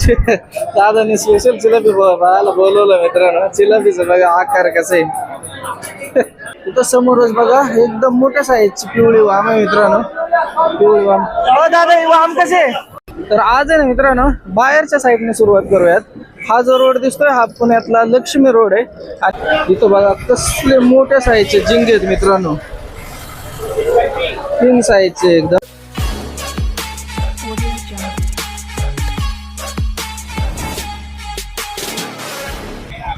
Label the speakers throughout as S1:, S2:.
S1: दादाने स्पेशल जिलेबी बाळाला बोलवलं मित्रांनो. जिलेबीचं बघा आकार कसा आहे. तिथं समोरच बघा एकदम मोठ्या साईजची पिवळी वाम आहे मित्रांनो. पिवळी वाम. हो दादा ही वाम कसे? तर आज आहे ना मित्रांनो बाहेरच्या साईडने सुरुवात करूयात. हा जो रोड दिसतोय हा पुण्यातला लक्ष्मी रोड आहे. आणि इथं बघा कसले मोठ्या साईजचे झिंगे आहेत मित्रांनो. तीन साईजचे एकदम.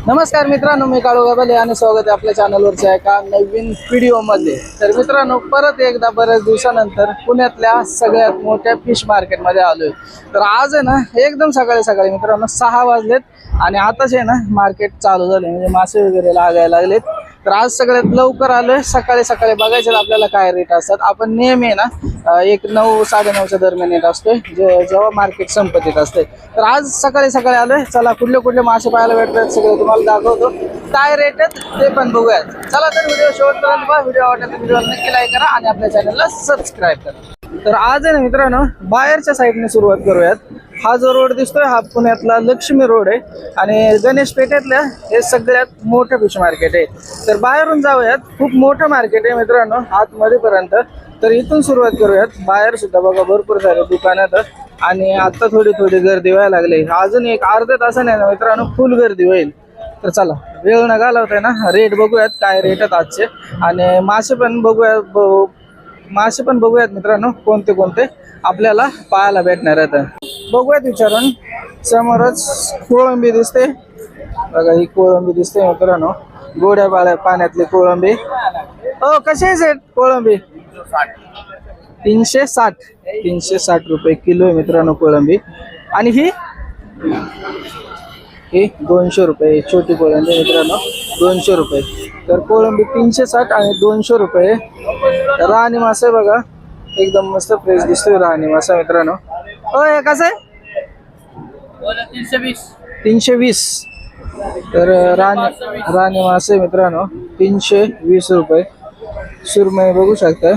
S1: नमस्कार मित्रांनो, मी काळू गाबाले आणि स्वागत आहे आपल्या चॅनलवरच्या एका नवीन व्हिडिओ मध्ये. तर मित्रांनो परत एकदा बऱ्याच दिवसानंतर पुण्यातल्या सगळ्यात मोठ्या फिश मार्केटमध्ये आलोय. तर आज आहे ना एकदम सकाळी सकाळी मित्रांनो 6 वाजलेत आणि आताच आहे ना मार्केट चालू झाले, म्हणजे मासे वगैरे लागायला लागलेत. तर आज सगळ्यात लवकर आलोय. सकाळी सकाळी बघायचं आपल्याला काय रेट असतात. आपण नेहमी आहे ना 9 साडेनऊच्या दरम्यान येत असतोय जेव्हा मार्केट संपत येत असते. तर आज सकाळी सकाळी आलोय. चला कुठले कुठले मासे पाहायला भेटतात सगळं तुम्हाला दाखवतो. काय रेट आहेत ते पण बघूयात. चला तर व्हिडिओ शेवटपर्यंत पहा. व्हिडिओ आवडला तर व्हिडिओला नक्की लाईक करा आणि आपल्या चॅनलला सबस्क्राईब करा. तर आज आहे ना मित्रांनो बाहेरच्या साईडने सुरुवात करूयात. हा जो रोड दिसतोय हा पुण्यातला लक्ष्मी रोड आहे आणि गणेश पेठेतल्या हे सगळ्यात मोठं फिश मार्केट आहे. तर बाहेरून जाऊयात. खूप मोठं मार्केट आहे मित्रांनो आतमध्ये पर्यंत. तर इथून सुरुवात करूयात. बाहेर सुद्धा बघा भरपूर सारे दुकानात आणि आता थोडी थोडी गर्दी व्हायला लागली. अजून एक अर्ध्या तासाने ना मित्रांनो फुल गर्दी होईल. तर चला वेळ न घालवताय ना रेट बघूयात काय रेट आहेत आजचे. आणि मासे पण बघूयात मित्रांनो कोणते कोणते आपल्याला पाहायला भेटणार आहेत. बघूयात विचारून. समोरच कोळंबी दिसते बघा, ही कोळंबी दिसते मित्रांनो. गोड्या बाळ्या पाण्यातली कोळंबी. कशी आहे सेट कोळंबी? 360 रुपये किलो आहे मित्रांनो कोळंबी. आणि ही 200 रुपये छोटी कोळंबी मित्रांनो 200 रुपये. तर कोळंबी 360 आणि 200 रुपये. राणी मासा बघा एकदम मस्त फ्रेश दिसतोय राणी मासा मित्रांनो. हे कसं आहे? 320. तर राणी मासे मित्रांनो 320 रुपये. सुरमई बघू शकता.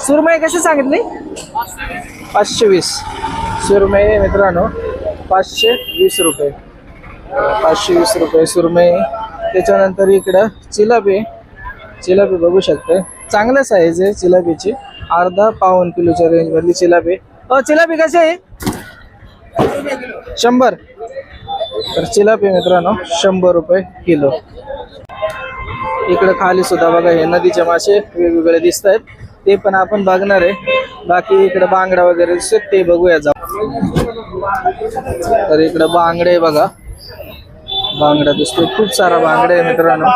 S1: सुरमई कशी सांगितली? 520. सुरमई मित्रांनो 520 रुपये. 520 रुपये सुरमई. त्याच्यानंतर इकडं चिलापी बघू शकते. चांगल्या साईज आहे चिलापीची. अर्धा पाऊण किलोच्या रेंज मधली चिलापी. चिलापी कशी आहे? 100. तर चिलापी मित्रांनो 100 रुपये किलो. इकडे खाली सुद्धा बघा हे नदीचे मासे वेगवेगळे दिसत आहेत. ते पण आपण बघणार आहे. बाकी इकडे बांगडा वगैरे दिसत ते बघूया जाऊ. तर इकडे बांगडे बघा. बांगडा दिसतोय खूप सारा बांगडा आहे मित्रांनो.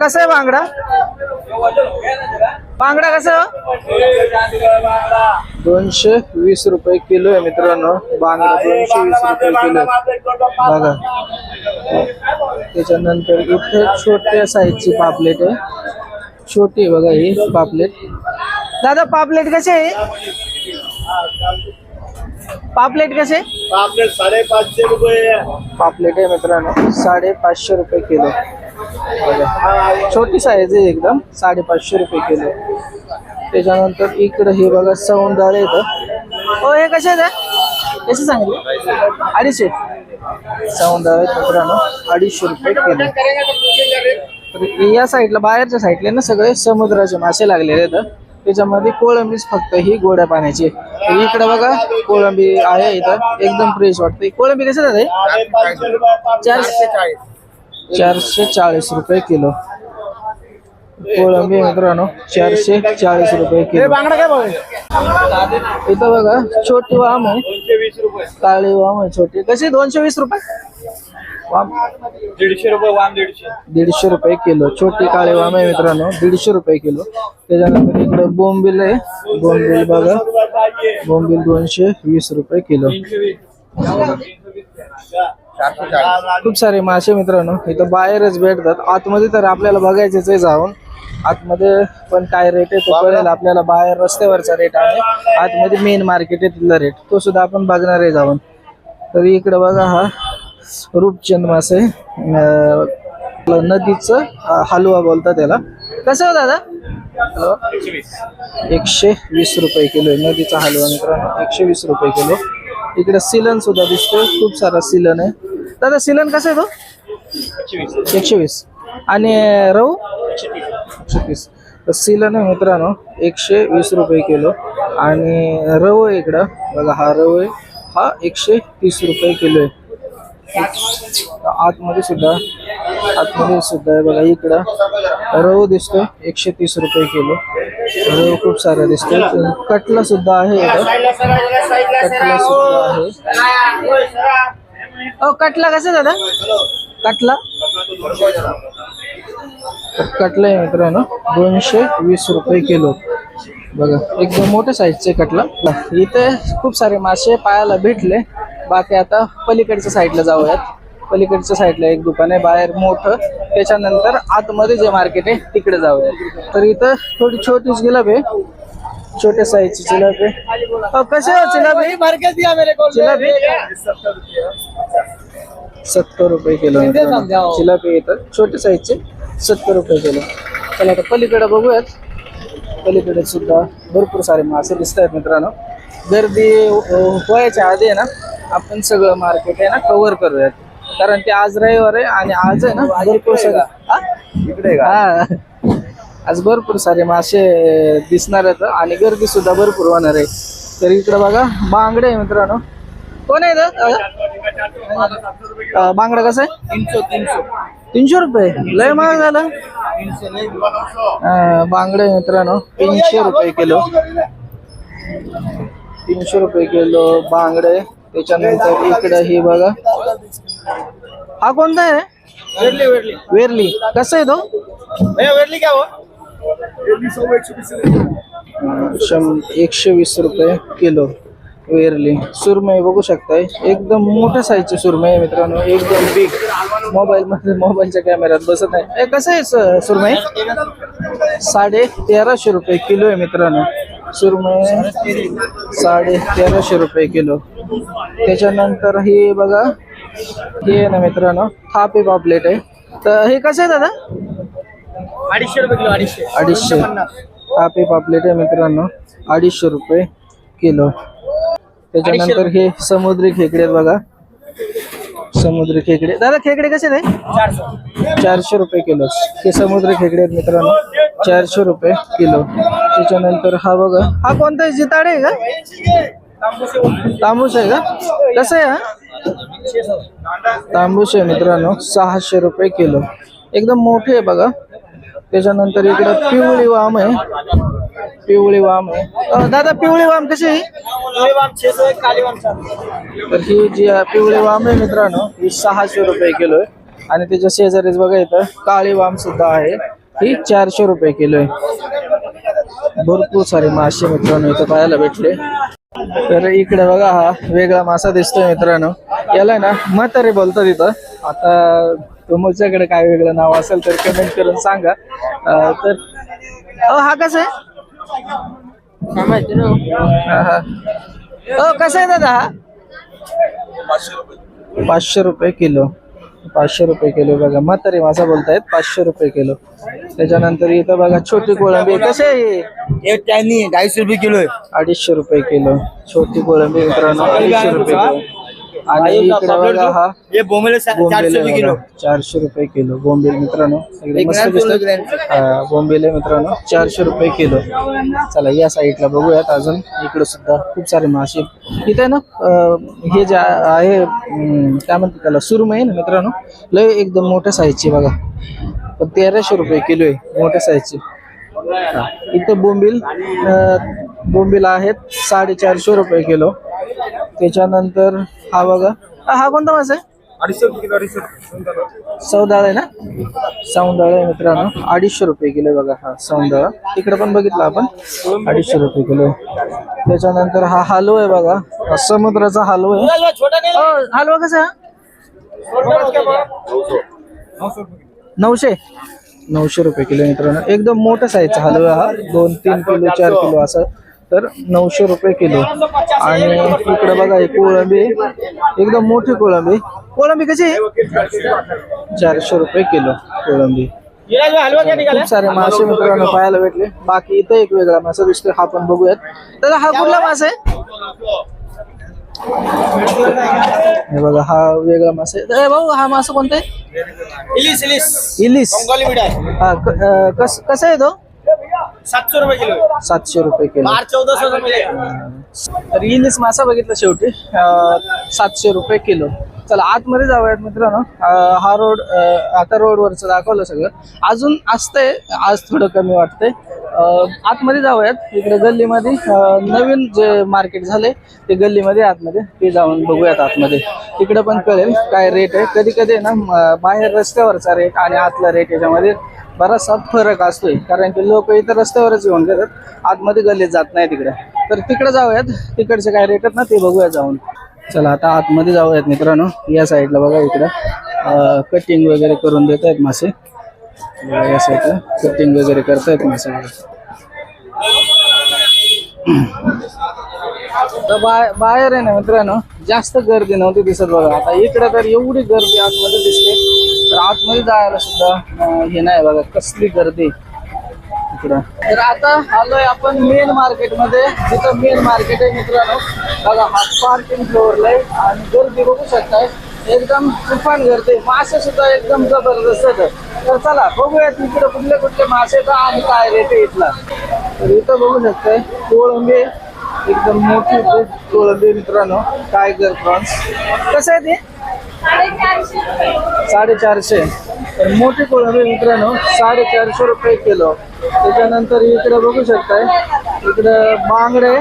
S1: कसं आहे बांगडा? बांगडा कसं? 220 रुपये किलो आहे मित्रांनो. बांगडा 220 रुपये किलो बघा. त्याच्यानंतर इथे छोट्या साईजची पापलेट आहे. छोटी बघा ही पापलेट. दादा पापलेट कशी आहे? पापलेट कसे?
S2: पापलेट 550 रुपये.
S1: पापलेट आहे मित्रांनो 550 रुपये किलो. छोटी साईज आहे एकदम 550 रुपये किलो. त्याच्यानंतर इकडे हे बघा सौंदाळे येतं. हे कसे आहे? कसे सांगितले? 250. सौंदाळे मित्रांनो 250 रुपये किलो. तर या साईडला बाहेरच्या साईडला ना सगळे समुद्राचे मासे लागलेले आहेत. त्याच्यामध्ये कोळंबीच फक्त ही गोड्या पाण्याची. इकडे बघा कोळंबी आहे इथं एकदम फ्रेश वाटते. कोळंबी कसं जाते? 440 रुपये किलो. कोळंबी मित्रांनो 440 रुपये किलो. बांगडा काय बघा इथं बघा छोटी वाम आहे.
S2: 220 रुपये.
S1: काळी वाम आहे छोटी. कशी? 220 रुपये वाम.
S2: 150 रुपये वाम.
S1: 150 रुपये किलो. छोटी काळी वाम आहे मित्रांनो 150 रुपये किलो. त्याच्यानंतर इकडे बोंबील आहे. बोंबील बघा बोंबील 220 रुपये किलो. खूप सारे मासे मित्रांनो इथं बाहेरच भेटतात. आतमध्ये तर आपल्याला बघायचंच आहे जाऊन. आतमध्ये पण काय रेट आहे तो कळेल आपल्याला. बाहेर रस्त्यावरचा रेट आहे. आतमध्ये मेन मार्केट आहे तिथला रेट तो सुद्धा आपण बघणार आहे जाऊन. तर इकडे बघा हा रूपचंद मासे नदीचं हलवा बोलतात त्याला. कसं हो दादा? 120 रुपये किलो. नदीचा हलवा मित्रांनो 120 रुपये किलो. इकडे सिलन सुद्धा दिसतोय, खूप सारा सिलन आहे. दादा सिलन कसं आहे तो? 120. आणि रहू 130. तर सिलन आहे मित्रांनो 120 रुपये किलो. आणि रव आहे इकडं बघा, हा रव आहे, हा 130 रुपये किलो आहे. आतमध्ये सुद्धा आहे बघा, इकडं रव दिसतोय 130 रुपये किलो. रव खूप सारा दिसतोय. कटला सुद्धा आहे इकडं, कटला सुद्धा आहे. कटला कसं दादा? कटला आहे मित्रांनो 220 रुपये किलो. बघा एकदम मोठ्या साईजचे कटला. इथे खूप सारे मासे पाहायला भेटले. बाकी आता पलीकडच्या साईडला जाऊयात. पलीकडच्या साईडला एक दुकान आहे बाहेर मोठं, त्याच्यानंतर आतमध्ये जे मार्केट आहे तिकडे जाऊयात. तर इथं थोडी छोटीच जिलेबी आहे, छोट्या साईजची जिलेबी. कसे जिलेबी? 70 रुपये किलो जिलेबी येतात, छोट्या साईजचे 70 रुपये किलो. चला आता पलीकडे बघूयात. पलीकडे सुद्धा भरपूर सारे मासे दिसत आहेत मित्रांनो. गर्दी व्हायच्या आधी आहे ना आपण सगळं मार्केट आहे ना कव्हर करूयात, कारण ते आज रविवार आहे आणि आज आहे ना भरपूर सगळं इकडे आज भरपूर सारे मासे दिसणार आहेत आणि गर्दी सुद्धा भरपूर होणार आहे. तर इकडे बघा बांगडे आहे मित्रांनो. कोण आहे बांगडा कसा आहे? 300 रुपये. लय महाग झालं. बांगडे आहे मित्रांनो 300 रुपये किलो. 300 रुपये किलो बांगडे. त्याच्यानंतर इकडे ही बघा, हा कोणता आहे? वेरली. कसं आहे तो? वेरली क्या हो? 120 रुपये किलो वेरली. सुरमई बघू शकताय, एकदम मोठ्या साईजचे सुरमई आहे मित्रांनो, एकदम बिग. मोबाईलच्या कॅमेऱ्यात बसत आहे. कसं आहे सुरमई? 1350 रुपये किलो आहे मित्रांनो. सुरमई 1350 रुपये किलो. त्याच्यानंतर हे बघा, हे आहे ना मित्रांनो थापे पापलेट आहे. तर हे कसं आहे दादा?
S2: 250 रुपये किलो.
S1: 250. थापे पापलेट आहे मित्रांनो 250 रुपये किलो. त्याच्यानंतर हे समुद्री खेकडे आहेत बघा, समुद्री खेकडे. दादा खेकडे कसे आहे? 400 रुपये किलो. हे समुद्री खेकडे आहेत मित्रांनो 400 रुपये किलो. त्याच्यानंतर हा बघा, हा कोणता आहे? जिताडे आहे का? तांबूस आहे का? कसं आहे हा? तांबूस आहे मित्रांनो 600 रुपये किलो. एकदम मोठे आहे बघा. त्याच्यानंतर इकडे पिवळी वाम आहे, पिवळी वाम आहे. दादा पिवळी वाम कशी आहे? तर ही जी पिवळी वाम आहे मित्रांनो ही 600 रुपये किलो आहे. आणि त्याच्या शेजारीच बघा इथं काळी वाम सुद्धा आहे, ही 400 रुपये किलो आहे. भरपूर सारे मासे मित्रांनो इथं पाहायला भेटले. तर इकडे बघा हा वेगळा मासा दिसतोय मित्रांनो, याला ना म्हातारे बोलतात इथं. आता तुमच्याकडे काय वेगळं नाव असेल तर कमेंट करून सांगा. तर हा कसं आहे? कसं आहे दादा? हा 500 रुपये किलो. 500 रुपये किलो बघा, म्हातारी मासा बोलतायत 500 रुपये किलो. त्याच्यानंतर इथं बघा छोटी कोळंबी. कसे आहे?
S2: 250 रुपये किलो आहे.
S1: 250 रुपये किलो छोटी कोळंबी मित्रांनो 250 रुपये किलो. आणि इकडे बघा हा
S2: बोंबील 400 रुपये किलो.
S1: 400 रुपये किलो बोंबील मित्रांनो. मस्त दिसतात बोंबील मित्रांनो 400 रुपये किलो. चला या साईडला बघूयात अजून. इकडे सुद्धा खूप सारे मासे. इथे ना हे जे आहे काय म्हणतात त्याला, सुरमई ना मित्रांनो, लय एकदम मोठ्या साईजची बघा, पण 1300 रुपये किलो आहे मोठ्या साईजची. इथं बोंबील आहेत 450 रुपये किलो. त्याच्यानंतर हा बघा, हा कोणता मासा आहे?
S2: 250 किलो.
S1: सौंदाळ आहे ना, सौंदाळ आहे मित्रांनो 250 रुपये किलो बघा. हा सौंदाळ इकडे पण बघितलं आपण 250 रुपये किलो. त्याच्यानंतर हा हलवा आहे बघा, हा समुद्राचा हलवा आहे. हलवा कसा? 900 रुपये किलो मित्रांनो. एकदम मोठा साईजचा हलवा हा, 2-3 किलो 4 किलो असं. तर 900 रुपये किलो. आणि इकडे बघा एक कोळंबी, एकदम मोठी कोळंबी. कोळंबी कशी आहे? 400 रुपये किलो कोळंबी. खूप सारे मासे मित्रांनो पाहायला भेटले. बाकी इथं एक वेगळा मासा दिसतोय, हा पण बघूयात. तर हा कुठला मासा आहे? हे बघा हा वेगळा मासा आहे. ए भाऊ हा मासा कोणता आहे?
S2: इलिस इलिस
S1: इलिस.
S2: बंगाली मीडियम
S1: हा कसा आहे तो?
S2: 700 रुपये किलो
S1: 700 रुपये किलो.
S2: 1400 रुपये.
S1: तर इलिस मासा बघितला शेवटी 700 रुपये किलो. चला आतमध्ये जाऊयात मित्रांनो. हा रोड आता रोडवरचं दाखवलं सगळं. अजून असतंय आज थोडं कमी वाटतंय. आतमध्ये जाऊयात. इकडे गल्लीमध्ये नवीन जे मार्केट झाले ते गल्लीमध्ये आतमध्ये ते जाऊन बघूयात आतमध्ये. तिकडे पण कळेल काय रेट आहे. कधी कधी ना बाहेर रस्त्यावरचा रेट आणि आतला रेट याच्यामध्ये बराचसा फरक असतोय, कारण की लोक इथं रस्त्यावरच येऊन घेतात, आतमध्ये गल्लीत जात नाही तिकडे. तर तिकडे जाऊयात. तिकडचे काय रेट आहेत ना ते बघूया जाऊन. चला आता आतमध्ये जाऊयात मित्रांनो. या साईडला बघा इकडं कटिंग वगैरे करून देत आहेत मासे. या साईडला कटिंग वगैरे करतायत मासे. तर बाहेर आहे ना मित्रांनो जास्त गर्दी नव्हती दिसत बघा. आता इकडे तर एवढी गर्दी आतमध्ये दिसते, तर आतमध्ये जायला सुद्धा हे नाही बघा कसली गर्दी इकडं. तर आता आलोय आपण मेन मार्केटमध्ये, जिथं मेन मार्केट आहे मित्रांनो. बघा हा पार्किंग फ्लोअरला आहे आणि गर्दी बघू शकताय एकदम तुफान गर्दी. मासे सुद्धा एकदम जबरदस्त आहेत. तर चला बघूयात इकडे कुठले कुठले मासे का आणि काय रेट आहे इथला. तर इथं बघू शकताय कोळंबी एकदम मोठी कोळंबी मित्रांनो. टायगर प्रॉन्स कसं आहे ते? 450. तर मोठी कोळंबी मित्रांनो 450 रुपये किलो. त्याच्यानंतर इकडे बघू शकताय इकडे बांगडे.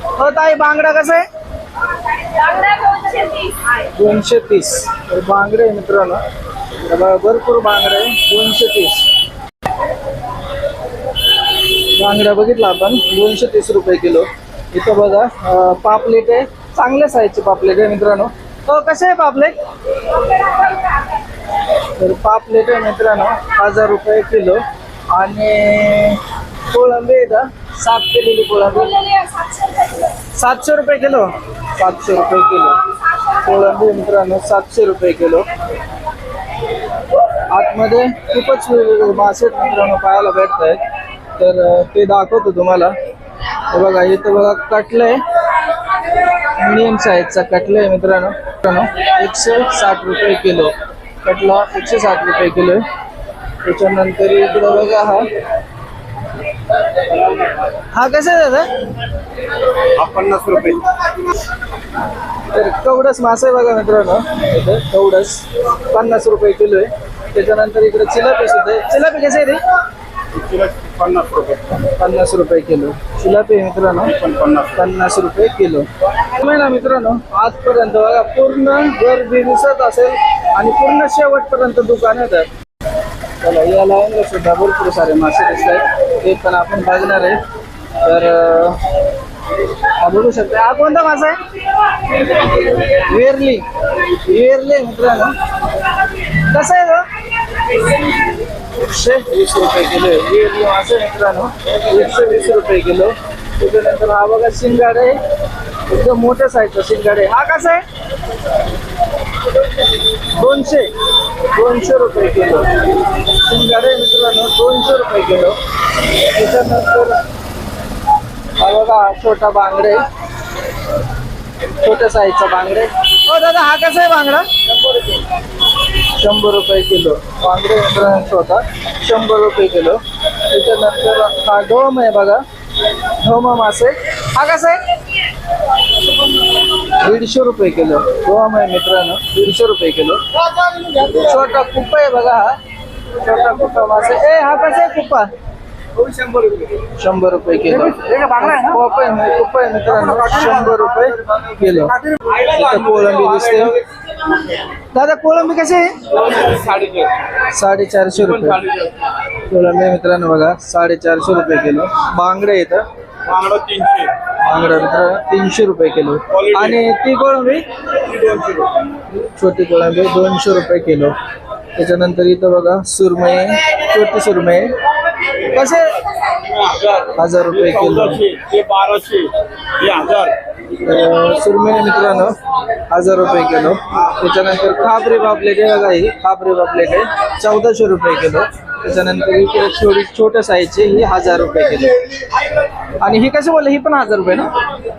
S1: हो ताई बांगडा कसं आहे? 230. तर बांगडे मित्रांनो भरपूर बांगडे 230. बांगडा बघितला आपण 230 रुपये किलो. इथं बघा पापलेट आहे, चांगल्या साईजचे पापलेट आहे मित्रांनो. हो कसे आहे पापलेट? तर पापलेट आहे मित्रांनो 1000 रुपये किलो. आणि कोळंबी इथं साफ केलेली कोळंबी 700 रुपये किलो. 700 रुपये किलो कोळंबी मित्रांनो 700 रुपये किलो. आतमध्ये खूपच वेगवेगळे मासे मित्रांनो पाहायला भेटत आहेत, तर ते दाखवतो तुम्हाला. हे बघा इथं बघा कटलंय, मीडियम साईजचा कटलंय मित्रांनो. 160 रुपये किलो. कटला 160 रुपये किलो आहे. त्याच्यानंतर इकडं बघा हा कसा आहे दादा?
S2: 50 रुपये.
S1: तर कवडस मासे बघा मित्रांनो. इथं कवडस 50 रुपये किलो आहे. त्याच्यानंतर इकडे चिलापी सुद्धा आहे. चिलापी कसे आहे रे?
S2: 50 रुपये.
S1: 50 रुपये किलो चिलापी मित्रांनो. 50 रुपये किलो. ना मित्रांनो आजपर्यंत बघा पूर्ण गर्दी दिसत असेल आणि पूर्ण शेवटपर्यंत दुकान येतात. चला या लाईनला सुद्धा भरपूर सारे मासे दिसत आहेत, ते पण आपण बघणार आहे. तर हा बघू शकता. हा कोणता मासा आहे? वेरली. वेरली मित्रांनो कसं आहे तो? 120 रुपये किलो आहे. वेरली मासे मित्रांनो 120 रुपये किलो. त्याच्यानंतर हा बघा शिंगाड आहे, एकदम मोठ्या साईजचा शिंगाड आहे. हा कसा आहे? 200 रुपये किलो. शिंगाड आहे मित्रांनो 200 रुपये किलो. त्याच्यानंतर हा बघा छोटा बांगडे, छोट्या साईजचा बांगडे. हो दादा हा कसा आहे बांगडा? 100 रुपये किलो. बांगडे मित्रांनो छोटा 100 रुपये किलो. त्याच्यानंतर हा ढोम आहे बघा, ढोमा मासे. हा कसा आहे? 150 रुपये किलो. ढोम आहे मित्रांनो 150 रुपये किलो. छोटा कुप्पा आहे बघा, हा छोटा कुप्पा मासे. हा कसा आहे कुप्पा? 100 रुपये किलो. कुप्पा आहे मित्रांनो 100 रुपये किलो. इथं कोळंबी दिसते. दादा कोळंबी कशी आहे? 450 रुपये कोळंबी मित्रांनो बघा 450 रुपये किलो. बांगडे इथं बांगडा मित्रांनो 300 रुपये किलो. आणि ती कोळंबी छोटी कोळंबी 200 रुपये किलो. त्याच्यानंतर इथं बघा सुरमई, छोटी सुरमई कसे? 1000 रुपये किलो.
S2: 1200.
S1: सुरमई मित्रांनो 1000 रुपये किलो. त्याच्यानंतर खापरी पापलेट आहे बघा, ही खापरी पापलेट आहे 1400 रुपये किलो. त्याच्यानंतर इकडे छोट्या साईजची ही 1000 रुपये किलो. आणि ही कशी बोलले, ही पण 1000 रुपये ना,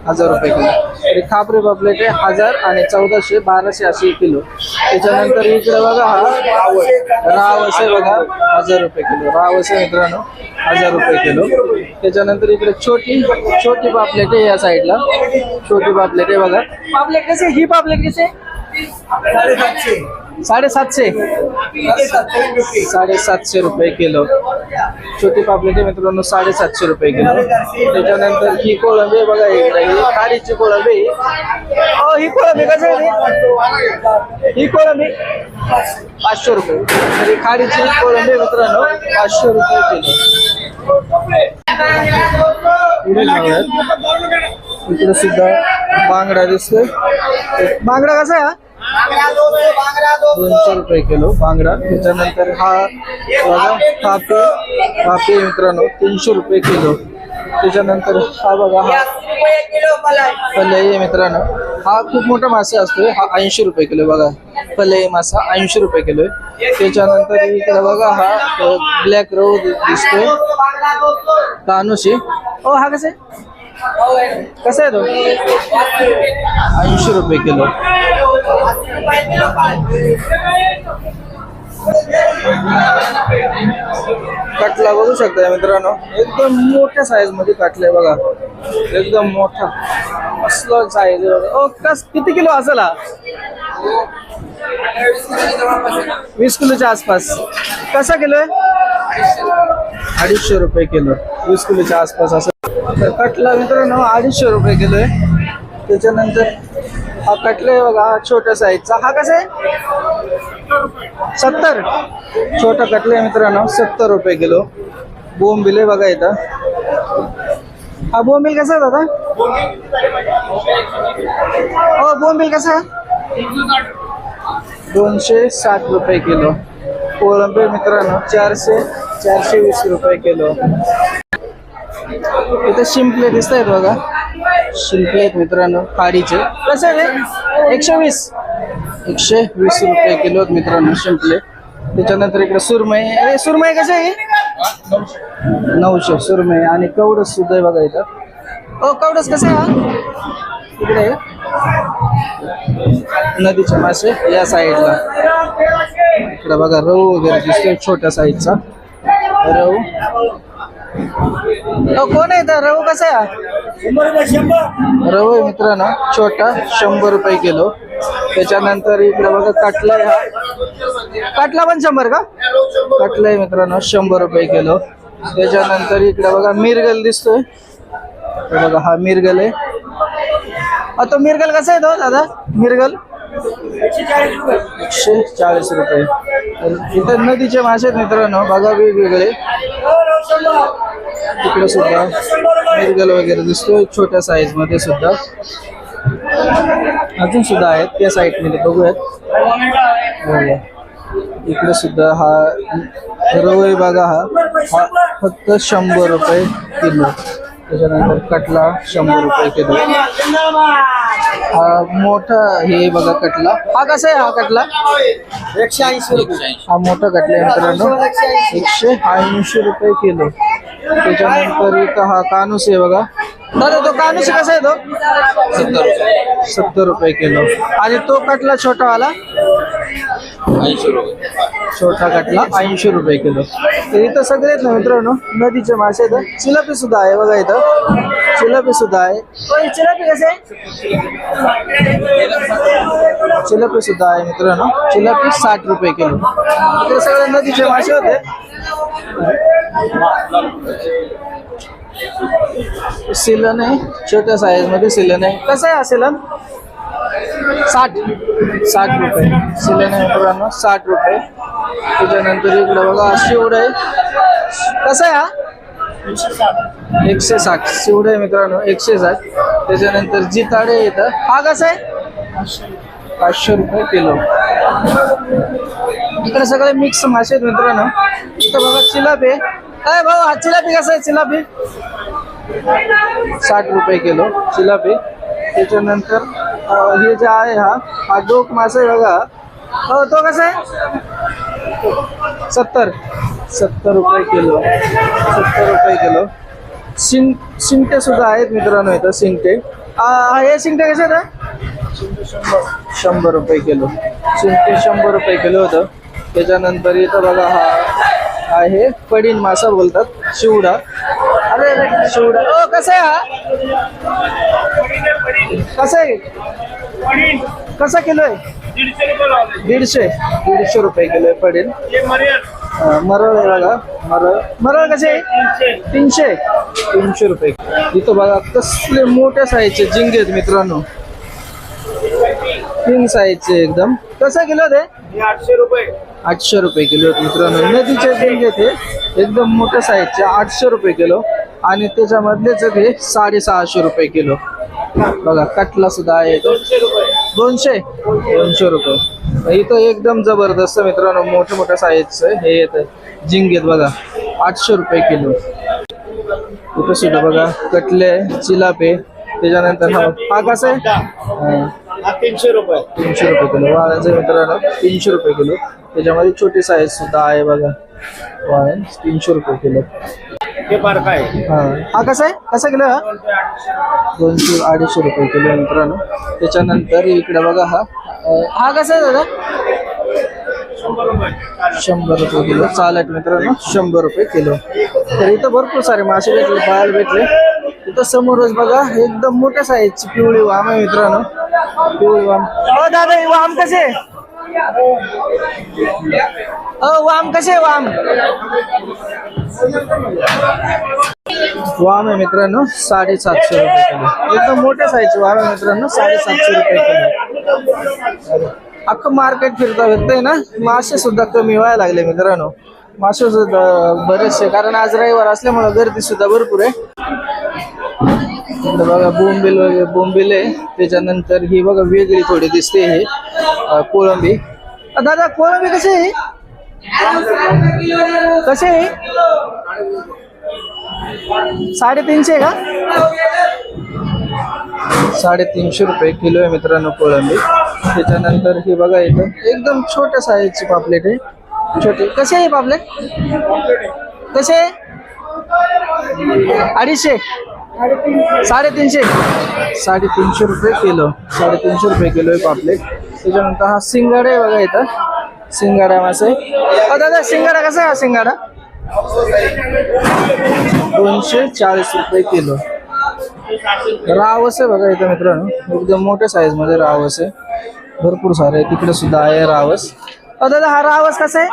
S1: 1000 रुपये किलो. तरी खापरे पापलेट आहे 1000 आणि 1400 1200 अशी किलो. त्याच्यानंतर इकडे बघा हा रावस आहे बघा 1000 रुपये किलो. रावस आहे मित्रांनो 1000 रुपये किलो. त्याच्यानंतर इकडे छोटी पापलेट आहे या साईडला. छोटी पापलेट आहे बघा. पापलेट कसे, ही पापलेट कसे 750 750 रुपये किलो. छोटी पापलेट आहे मित्रांनो 750 रुपये किलो. त्याच्यानंतर ही कोळंबी बघा इकडे, ही खाडीची कोळंबी. ही कोळंबी कसं आहे, ही कोळंबी 500 रुपये. तरी खाडीची कोळंबी मित्रांनो 500 रुपये किलो. पुढे जाऊयात. इकडे सुद्धा बांगडा दिसतोय. बांगडा कसा आहे, 200 रुपये किलो बांगडा. त्याच्यानंतर हा बघा कापे मित्रांनो 300 रुपये किलो. त्याच्यानंतर हा बघा हा फलई आहे मित्रांनो. हा खूप मोठा मासा असतोय. हा 80 रुपये किलो बघा. फलई मासा 80 रुपये किलो आहे. त्याच्यानंतर इकडे बघा हा ब्लॅक रोहू दिसतोय, कानुशी. हा कसा आहे तो 80 रुपये किलो. कटला बघू शकता मित्रांनो, एकदम मोठ्या साईज मध्ये कटलाय बघा, एकदम मोठा असला साईज. किती किलो असेल हा, 20 किलोच्या आसपास. कसा किलो आहे, 250 रुपये किलो. 20 किलोच्या आसपास असं कटला मित्रांनो 250 रुपये किलो आहे. त्याच्यानंतर हा कटला आहे बघा छोट्या साईजचा. हा कसा आहे 70. छोटा कटला आहे मित्रांनो 70 रुपये किलो. बोंबील आहे बघा इथं. हा बोंबील कसा आहे दादा, बोंबील कसा 260 रुपये किलो. कोळंबी मित्रांनो 420 रुपये किलो. इथे शिंपले दिसत आहेत बघा, शिंपले आहेत मित्रांनो खाडीचे. कसे आहे 120 रुपये किलो मित्रांनो शिंपले. त्याच्यानंतर इकडे सुरमई. सुरमई कसे आहे 900 सुरमई. आणि कवडस सुद्धा आहे बघा इथं. कवडस कसं आहे इकडे नदीचे मासे या साईडला. इकडे बघा रहू वगैरे दिसतोय छोट्या साईजचा रहू. कोण आहे तर रहू कसा आहे, रहू आहे मित्रांनो छोटा 100 रुपये किलो. त्याच्यानंतर इकडे बघा कटला आहे. हा कटला पण 100 का, कटला आहे मित्रांनो 100 रुपये किलो. त्याच्यानंतर इकडे बघा मिरगल दिसतोय बघा, हा मिरगल आहे. तो मिरगल कसा आहे तो दादा, मिरगल 140 रुपये. इथं नदीचे मासे आहेत मित्रांनो बघा वेगवेगळे. तिकडे सुद्धा मिरगल वगैरे दिसतोय छोट्या साईज मध्ये सुद्धा. अजून सुद्धा आहेत त्या साईड मध्ये बघूयात. इकडे सुद्धा हा रवई बघा, हा फक्त 100 रुपये किलो. त्याच्यानंतर कटला 100 रुपये किलो. हा मोठा हे बघा कटला. हा कसा आहे हा कटला
S2: 180 रुपये.
S1: हा मोठा कटला आहे मित्रांनो 180 रुपये किलो. त्याच्यानंतर इथं हा कानूस आहे बघा. दादा तो कानूस कसा आहे तो 70 रुपये किलो. आणि तो कटला छोटावाला
S2: 80 रुपये.
S1: छोटा कटला 80 रुपये किलो. तर इथं सगळे आहेत ना मित्रांनो नदीचे मासे आहेत. चिलापी सुद्धा आहे बघा इथं, चिलापी सुद्धा आहे. चिलापी कसे, चिलापी सुद्धा आहे मित्रांनो. चिलापी 60 रुपये किलो. इकडे सगळे नदीचे मासे होते. सिलन आहे छोट्या साईज मध्ये. सिलन आहे कसं आहे हा सिलन 60 रुपये. सिलन आहे मित्रांनो 60 रुपये. त्याच्यानंतर इकडे बघा शिवड आहे. कसं आहे हा 160. शिवड आहे मित्रांनो 160. त्याच्यानंतर जिताडे येतं. हा कसा आहे 500 रुपये किलो. इकडे सगळे मिक्स मासे आहेत मित्रांनो. इथं बघा चिलापी. काय भाऊ हा चिलापी कसा आहे, चिलापी 60 रुपये किलो चिलापी. त्याच्यानंतर हे जे आहे हा डोक मासा आहे बघा, हो तो कसा आहे 70 रुपये किलो 70 रुपये किलो. शिंगटे सुद्धा आहेत मित्रांनो इथं शिंगटे. हे शिंगटे कसे आहेत 100 रुपये किलो. शिंगटे 100 रुपये किलो होतं. त्याच्यानंतर इथं बघा हा आहे पडीन मासा बोलतात शिवडा. अरे शिवडा कसा आहे हा कसा आहे कसा किलो आहे 150 रुपये किलो आहे पडीन. मरळ आहे बघा मरळ कसे 300 रुपये. इथं बघा कसले मोठ्या साईजचे झिंगे आहेत मित्रांनो. किंग साईजचे एकदम. कसं किलो ते 800 रुपये किलो मित्रांनो. नदीचे झिंगे ते एकदम मोठ्या साईजचे 800 रुपये किलो. आणि त्याच्यामधलेच हे 650 रुपये किलो. बघा कटला सुद्धा आहे 200 रुपये. इथं एकदम जबरदस्त मित्रांनो मोठ्या मोठ्या साईजचं हे येतं झिंगेत बघा 800 रुपये किलो. इथं सुद्धा बघा कटले चिलापे. त्याच्यानंतर हा कसा आहे 300 रुपये किलो. वाळ्यांचं मित्रांनो 300 रुपये किलो. त्याच्यामध्ये छोटी साईज सुद्धा आहे बघा वाळण 300 रुपये किलो. हा कसा आहे कसा किलो 200-250 रुपये किलो मित्रांनो. त्याच्यानंतर इकडे बघा हा कसा आहे दादा 100 रुपये किलो. चालत मित्रांनो 100 रुपये किलो. तर इथं भरपूर सारे मासे भेटले पाहायला भेटले. इथं समोरच बघा एकदम मोठ्या साईजची पिवळी वाम आहे मित्रांनो. पिवळी वाम. दादा हे वाम कसे वाम कसे वाम वाम आहे मित्रांनो 750 रुपये किलो. एकदम मोठ्या साईजची वाम आहे मित्रांनो 750 रुपये किलो. अख्खं मार्केट फिरता फिरतंय ना मासे सुद्धा कमी व्हायला लागले मित्रांनो. मासे सुद्धा बरेचसे कारण आज रविवार असल्यामुळे गर्दी सुद्धा भरपूर आहे. बघा बोंबील वगैरे बोंबील आहे. त्याच्यानंतर ही बघा वेगळी थोडी दिसते हे कोळंबी. दादा कोळंबी कशी आहे कसे आहे 350 का 350 रुपये किलो आहे मित्रांनो कोळंबी. त्याच्यानंतर ही बघा इथं एकदम छोट्या साईजची पापलेट आहे छोटी. कसे आहे पापलेट कसे 250 350 रुपये किलो. 350 रुपये किलो आहे पापलेट. त्याच्यानंतर हा सिंगाडा आहे बघा इथं सिंगाडा मासे. दादा सिंगाडा कसा आहे हा सिंगाडा 240 रुपये किलो. रावस आहे बघा इथं मित्रांनो एकदम मोठ्या साईज मध्ये रावस आहे. भरपूर सारे तिकडे सुद्धा आहे रावस. दादा हा रावस कसा आहे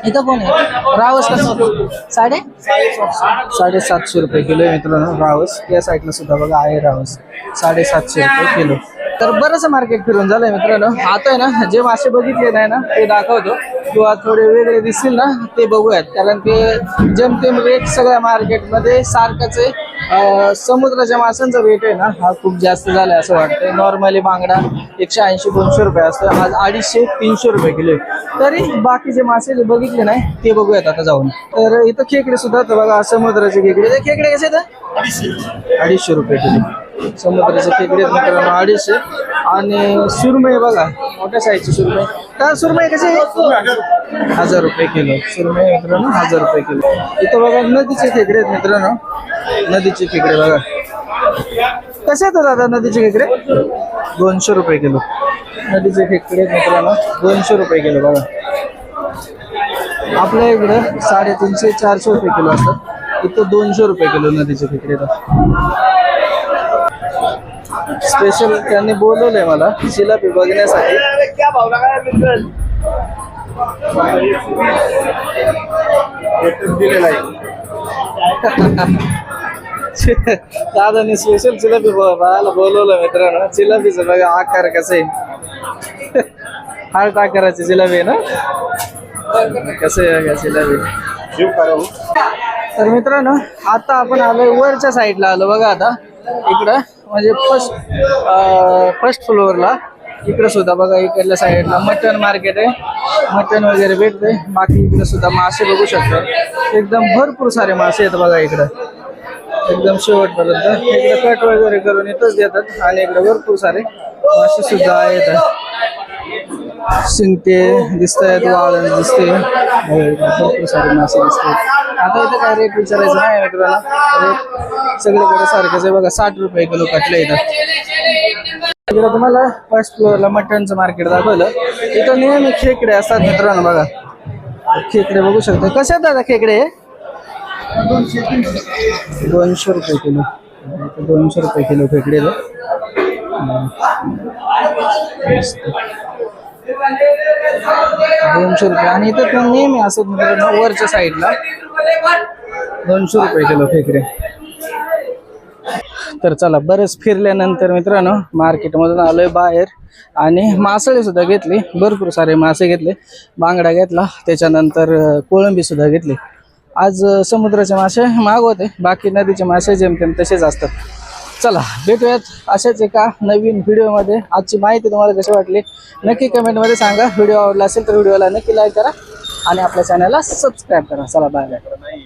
S1: इथं कोण आहे रावस कसं 750 रुपये किलो आहे मित्रांनो रावस. या साईडला सुद्धा बघा आहे रावस 750 रुपये किलो. तर बरंच मार्केट फिरून झालंय मित्रांनो. आता आहे ना जे मासे बघितले नाही ना ते दाखवतो किंवा थोडे वेगळे दिसतील ना ते बघूयात. कारण ते जेमतेम रेट सगळ्या मार्केटमध्ये सारखंच आहे. समुद्राच्या माशांचा रेट आहे ना हा खूप जास्त झालाय असं वाटतंय. नॉर्मली बांगडा 180-200 रुपये असतं. आज 250-300 रुपये किलो. तरी बाकीचे मासे जे बघितले नाही ते बघूयात आता जाऊन. तर इथं खेकडे सुद्धा तर बघा समुद्राचे खेकडे. खेकडे कसे आहेत 250 रुपये किलो. समुद्राचे खेकडे मित्रांनो 250. आणि सुरमई बघा मोठ्या साईजची सुरमई. का सुरमई कशी 1000 रुपये किलो. सुरमई मित्रांनो 1000 रुपये किलो. इथं बघा नदीचे खेकडे आहेत मित्रांनो. नदीचे खेकडे बघा कसे आहेत दादा नदीचे खेकडे 200 रुपये किलो. नदीचे खेकडे मित्रांनो 200 रुपये किलो बघा. आपल्या इकडे 350-400 रुपये किलो असतात. इथं 200 रुपये किलो नदीचे खेकडे. स्पेशल त्यांनी बोलवलंय मला जिलापी बघण्यासाठी. दादानी स्पेशल जिलापी बघायला बोलवलं मित्रांनो. जिलापीचं बघा आकार कसं आहे हार्ट आकाराची जिलापी आहे ना. कसं आहे बघा जिलापी. तर मित्रांनो आता आपण आलोय वरच्या साईडला आलो बघा. आता इकडं म्हणजे फर्स्ट फ्लोअरला इकडे सुद्धा बघा इकडल्या साईडला मटन मार्केट आहे. मटन वगैरे भेटते. बाकी इकडे सुद्धा मासे बघू शकतो. एकदम भरपूर सारे मासे आहेत बघा इकडं एकदम शेवटपर्यंत. इकडे कट वगैरे करून इथंच देतात. आणि इकडे भरपूर सारे मासे सुद्धा आहेत. शिंगटे दिसत आहेत, वाळण दिसते, भरपूर सारे मासे दिसते. आता इथं काय रेट विचारायचं नाही मित्रांनो, रेट सगळीकडे सारखंच आहे बघा. 60 रुपये किलो कटले इथं. इकडे तुम्हाला फर्स्ट फ्लोअरला मटनचं मार्केट दाखवलं. इथं नेहमी खेकडे असतात मित्रांनो बघा. खेकडे बघू शकता. कसे आहेत दादा खेकडे? 200 रुपये किलो. 200 रुपये किलो खेकडे. 200 रुपये. आणि इथं पण नेहमी असत मित्रांनो वरच्या साईडला 200 रुपये किलो खेकडे. तर चला, बरेच फिरल्यानंतर मित्रांनो मार्केटमधून आलोय बाहेर आणि मासळी सुद्धा घेतली. भरपूर सारे मासे घेतले. बांगडा घेतला, त्याच्यानंतर कोळंबी सुद्धा घेतली. आज समुद्राचे मासे महाग होते, बाकी नदीचे मासे जेमतेम तसेच असतात. चला भेटूयात अशाच एका नवीन व्हिडिओमध्ये. आजची माहिती तुम्हाला कशी वाटली नक्की कमेंटमध्ये सांगा. व्हिडिओ आवडला असेल तर व्हिडिओला नक्की लाईक करा आणि आपल्या चॅनलला सबस्क्राईब करा. चला बाय बाय.